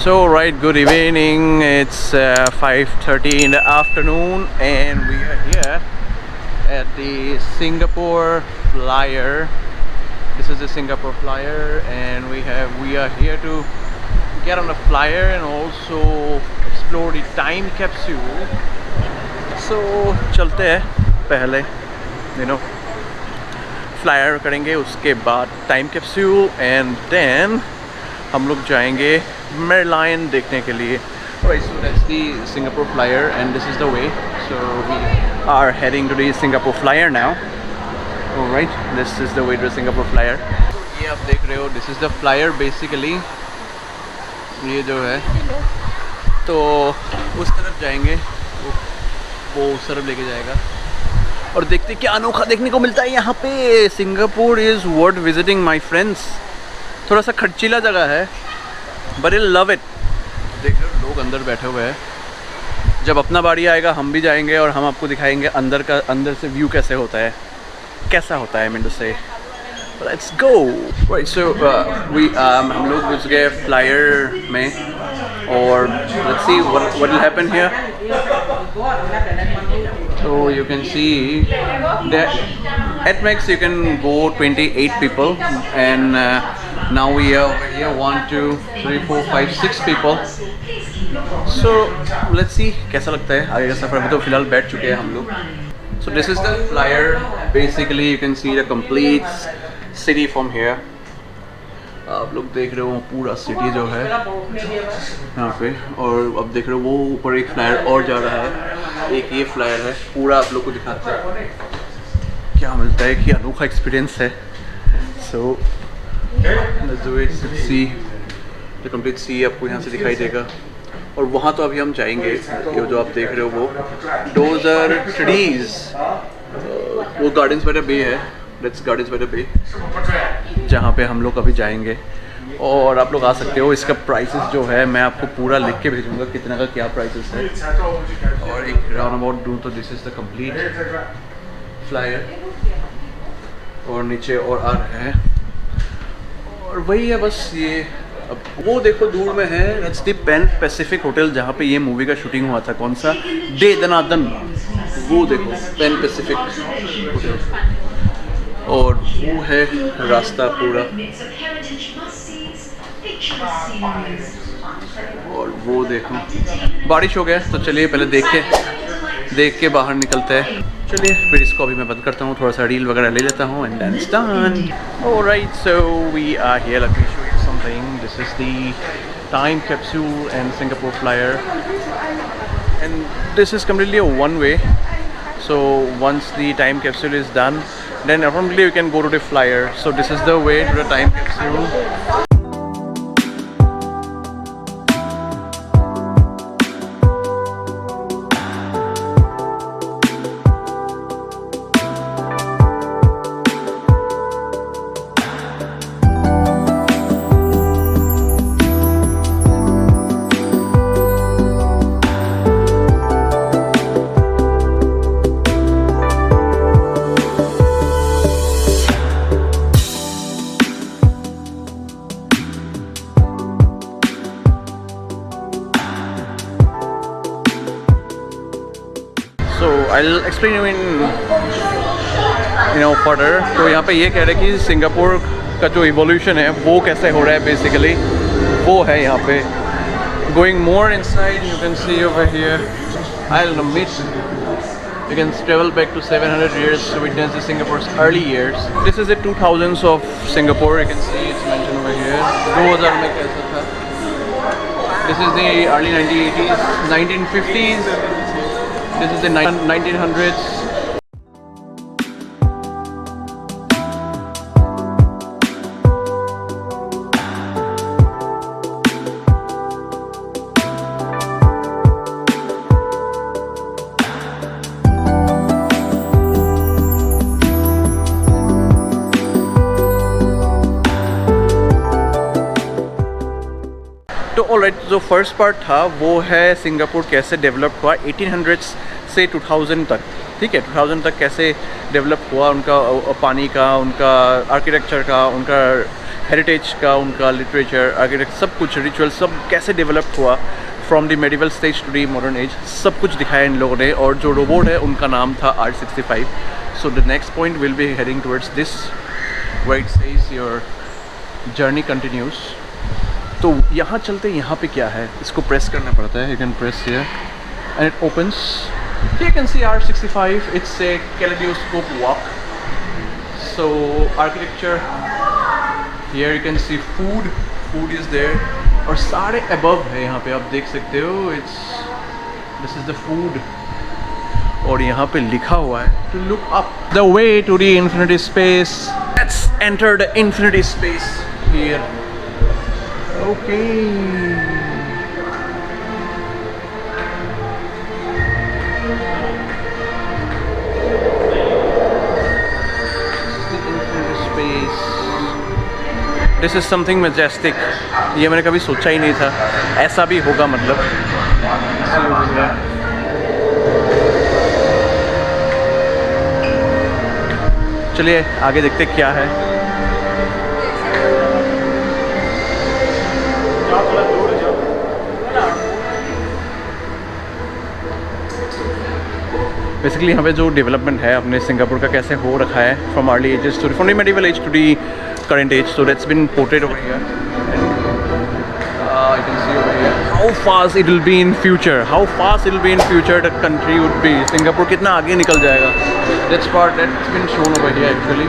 So right, good evening. It's 5:30 in the afternoon and we are here at the Singapore Flyer. This is the Singapore Flyer and we are here to get on the flyer and also explore the time capsule. So चलते हैं, पहले flyer करेंगे, उसके बाद time capsule and then हम लोग जाएंगे मेरलाइन देखने के लिए. Right, so that's the Singapore Flyer and this is the way. So we are heading to the Singapore Flyer now. Alright, this is the way to the Singapore Flyer. ये आप देख रहे हो, this is the flyer basically. ये जो है तो उस तरफ जाएंगे, वो उस तरफ लेके जाएगा और देखते क्या अनोखा देखने को मिलता है यहाँ पे. Singapore is worth visiting my friends. थोड़ा सा खर्चीला जगह है बट यू लव इट. देख रहे हो लोग अंदर बैठे हुए हैं. जब अपना बारी आएगा हम भी जाएंगे और हम आपको दिखाएंगे अंदर से व्यू कैसे होता है, कैसा होता है. मैं से लेट्स गो. राइट, सो हम लोग घुस गए फ्लायर में और let's see what will happen here. So you can see that at max you can go 28 people and now we are over here 1 2 3 4 5 6 people. So let's see कैसा लगता है आगे का सफ़र. अभी तो फिलहाल बैठ चुके हैं हम लोग. So this is the flyer. Basically you can see the complete city from here. आप लोग देख रहे हो पूरा सिटी जो है यहाँ पे, और अब देख रहे हो वो ऊपर एक फ्लायर और जा रहा है. एक ये फ्लायर है, पूरा आप लोग को दिखाते हैं क्या मिलता है, कि अनोखा एक्सपीरियंस है. So let's do it. See the complete see आपको यहाँ से दिखाई देगा. और वहाँ तो अभी हम जाएंगे कि जो आप देख रहे हो वो दोज आर ट्रीज. वो गार्डन्स बाय द बे है. दैट्स गार्डन्स बाय द बे जहाँ पे हम लोग अभी जाएंगे. और आप लोग आ सकते हो. इसका प्राइसेस जो है मैं आपको पूरा लिख के भेजूँगा कितना का क्या प्राइसेस है. और एक राउंड अबाउट दूँ तो this is the complete flyer. और नीचे और आ रहे हैं और वही है बस. ये अब वो देखो दूर में है, that's the pan Pacific hotel जहाँ पे ये मूवी का शूटिंग हुआ था. कौन सा, दे दनादन. वो देखो पैन पैसिफिक होटल. और वो है रास्ता पूरा. और वो देखो बारिश हो गया तो चलिए पहले देख के बाहर निकलते हैं. चलिए फिर इसको अभी मैं बंद करता हूँ, थोड़ा सा रील वगैरह ले लेता हूँ and then it's done. Alright, so we are here. Let me show you something. This is the time capsule and Singapore Flyer and this is completely a one way. So once the time capsule is done, then apparently you can go to the flyer. So this is the way to the time capsule. So I'll explain you in further. तो यहाँ पे ये कह रहे हैं कि Singapore का जो इवोल्यूशन है वो कैसे हो रहा है बेसिकली, वो है यहाँ पे. Going more inside, you can see over here. I'll admit you can travel back to 700 years to witness the Singapore's early years. This is the 2000s of Singapore. You can see it's mentioned over here. 2000 में कैसा था. This is the early 1980s, 1950s. This is the 1900s. तो alright, जो first part था वो है Singapore कैसे develop हुआ 1800s से 2000 तक. ठीक है, 2000 तक कैसे डेवलप हुआ, उनका पानी का, उनका आर्किटेक्चर का, उनका हेरिटेज का, उनका लिटरेचर, आर्किटेक्ट, सब कुछ, रिचुअल, सब कैसे डेवलप हुआ from the medieval stage to the modern age, सब कुछ दिखाया इन लोगों ने। और जो रोबोट है उनका नाम था R65। So the next point will be heading towards this where it says your journey continues. तो यहाँ चलते, यहाँ पे क्या है, इसको प्रेस करना पड़ता है। You can press here and it opens. You can see R65, it's a kaleidoscope walk. So architecture, here you can see food is there, और सारे above है यहाँ पे, आप देख सकते हो, this is the food, और यहाँ पे लिखा हुआ है to look up the way to the infinity space. Let's enter the infinity space here. Okay. This is something majestic. ये मैंने कभी सोचा ही नहीं था ऐसा भी होगा, मतलब। चलिए आगे देखते क्या है। बेसिकली यहाँ पे जो डेवलपमेंट है अपने सिंगापुर का कैसे हो रखा है, from early ages to from the medieval age to the current age, so that's been portrayed over here. You can see over here how fast it will be in future, how fast it will be in future the country would be. Singapore कितना आगे निकल जाएगा, that's part that's been shown over here actually.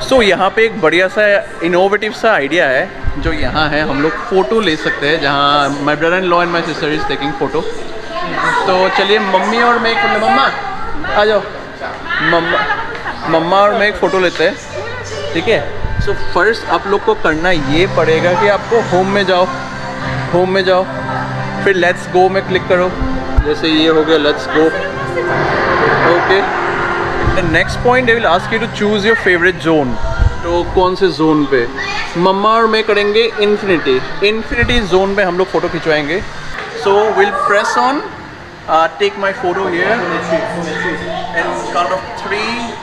So यहाँ पे एक बढ़िया सा innovative सा आइडिया है जो यहाँ है। हम लोग फ़ोटो ले सकते हैं, जहाँ my brother in law and my sister is taking photo. तो चलिए मम्मी और मैं एक, मम्मा आ जाओ, मम्मा और मैं एक फ़ोटो लेते हैं, ठीक है। सो फर्स्ट आप लोग को करना ये पड़ेगा कि आपको होम में जाओ, फिर लेट्स गो में क्लिक करो, जैसे ये हो गया let's go. Okay, the next point I will ask you to choose your favourite zone. तो कौन से जोन पे? मम्मा और मैं करेंगे इन्फिनिटी जोन पे हम लोग फ़ोटो खिंचवाएंगे। So will press on take my photo here and count of 3।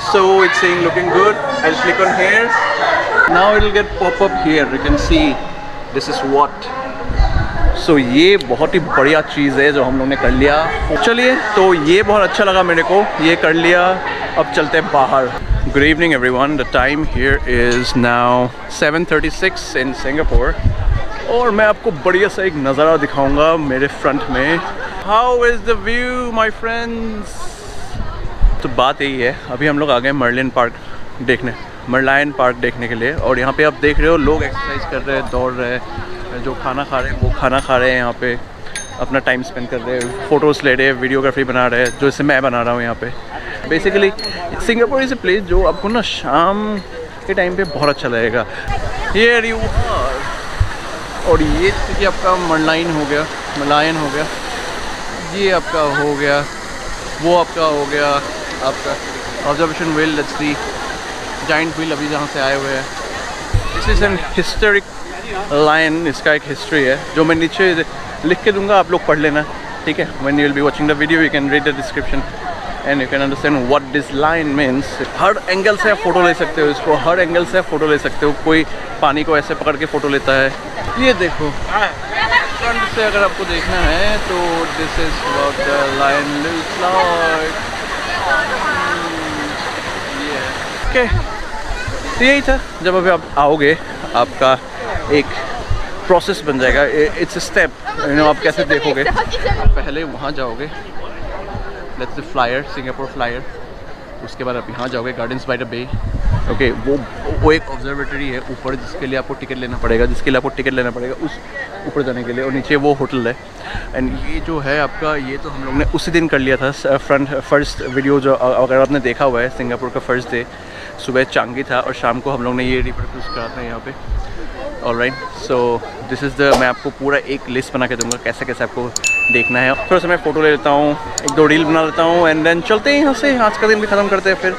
So it's saying looking good. I'll click on here. Now it'll get pop up here. You can see this is what. So ये बहुत ही बढ़िया चीज़ है जो हम लोग ने कर लिया। चलिए, तो ये बहुत अच्छा लगा मेरे को, ये कर लिया। अब चलते हैं बाहर। Good evening everyone. The time here is now 7:36 in Singapore. और मैं आपको बढ़िया सा एक नज़ारा दिखाऊंगा मेरे फ्रंट में। How is the view, my friends? तो बात यही है, अभी हम लोग आ गए मर्लायन पार्क देखने के लिए। और यहाँ पे आप देख रहे हो लोग एक्सरसाइज कर रहे हैं, दौड़ रहे हैं, जो खाना खा रहे हैं वो खाना खा रहे हैं, यहाँ पे अपना टाइम स्पेंड कर रहे हैं, फ़ोटोज़ ले रहे हैं, वीडियोग्राफी बना रहे हैं, जो इसे मैं बना रहा हूँ यहाँ पे। Basically Singapore is a place जो आपको ना शाम के टाइम पे बहुत अच्छा लगेगा। हियर यू आर, और ये कि आपका मर्लायन हो गया, ये आपका हो गया, वो आपका हो गया, आपका observation wheel, that's the giant wheel अभी जहाँ से आए हुए हैं। This is an historic line, इसका एक हिस्ट्री है जो मैं नीचे लिख के दूंगा, आप लोग पढ़ लेना, ठीक है। When you will be watching the video you can read the description and you can understand what this line means. Her angle से आप फ़ोटो ले सकते हो इसको, हर एंगल से आप फ़ोटो ले सकते हो। कोई पानी को ऐसे पकड़ के फ़ोटो लेता है, ये देखो फ्रंट से अगर आपको देखना है तो this is what the line looks like. Okay, तो यही था। जब अभी आप आओगे आपका एक प्रोसेस बन जाएगा, it's a step, you know, आप कैसे देखोगे। आप पहले वहाँ जाओगे, that's the Flyer, Singapore Flyer. उसके बाद आप यहाँ जाओगे Gardens by the Bay. Okay, वो एक ऑब्जर्वेटरी है ऊपर जिसके लिए आपको टिकट लेना पड़ेगा, उस ऊपर जाने के लिए। और नीचे वो होटल है। एंड ये जो है आपका, ये तो हम लोग ने उसी दिन कर लिया था। फर्स्ट वीडियो जो अगर आपने देखा हुआ है, सिंगापुर का फर्स्ट डे सुबह चांगी था और शाम को हम लोग ने ये रिप्रोड्यूस करा था यहाँ पे। Alright, so this is the, मैं आपको पूरा एक लिस्ट बना के दूंगा कैसे कैसे आपको देखना है। थोड़ा सा मैं फ़ोटो ले लेता हूँ, 1-2 रील बना लेता हूँ एंड देन चलते हैं यहाँ से। आज का दिन भी ख़त्म करते हैं फिर।